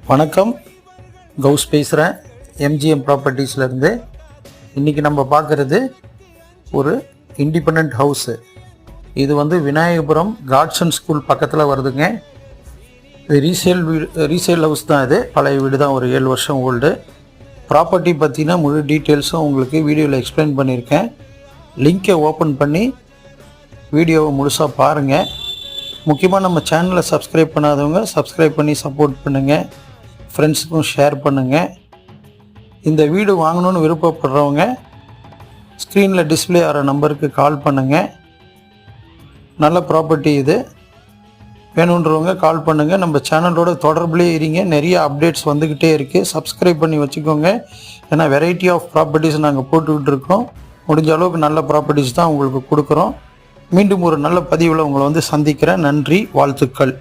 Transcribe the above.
வணக்கம், கௌஸ் பேசுகிறேன் எம்ஜிஎம் ப்ராப்பர்ட்டிஸ்லேருந்து. இன்றைக்கி நம்ம பார்க்குறது ஒரு இண்டிபெண்ட் ஹவுஸு. இது விநாயகபுரம் காட்சன் ஸ்கூல் பக்கத்தில் வருதுங்க. இது ரீசேல் ஹவுஸ் தான். இது பழைய வீடு தான், ஒரு 7 வருஷம் ஓல்டு. ப்ராப்பர்ட்டி பற்றின முழு டீட்டெயில்ஸும் உங்களுக்கு வீடியோவில் எக்ஸ்பிளைன் பண்ணியிருக்கேன். லிங்க்கை ஓப்பன் பண்ணி வீடியோவை முழுசாக பாருங்கள். முக்கியமாக நம்ம சேனலை சப்ஸ்கிரைப் பண்ணாதவங்க சப்ஸ்கிரைப் பண்ணி சப்போர்ட் பண்ணுங்கள். ஃப்ரெண்ட்ஸுக்கும் ஷேர் பண்ணுங்கள். இந்த வீடு வாங்கணுன்னு விருப்பப்படுறவங்க ஸ்க்ரீனில் டிஸ்பிளே ஆகிற நம்பருக்கு கால் பண்ணுங்கள். நல்ல ப்ராப்பர்ட்டி இது. வேணுன்றவங்க கால் பண்ணுங்கள். நம்ம சேனலோட தொடர்புலேயே இருங்க. நிறைய அப்டேட்ஸ் வந்துக்கிட்டே இருக்குது. சப்ஸ்கிரைப் பண்ணி வச்சுக்கோங்க. ஏன்னா வெரைட்டி ஆஃப் ப்ராப்பர்ட்டிஸ் நாங்கள் போட்டுக்கிட்டு இருக்கோம். முடிஞ்ச அளவுக்கு நல்ல ப்ராப்பர்ட்டிஸ் தான் உங்களுக்கு கொடுக்குறோம். மீண்டும் ஒரு நல்ல பதிவில் உங்களை சந்திக்கிறேன். நன்றி, வாழ்த்துக்கள்.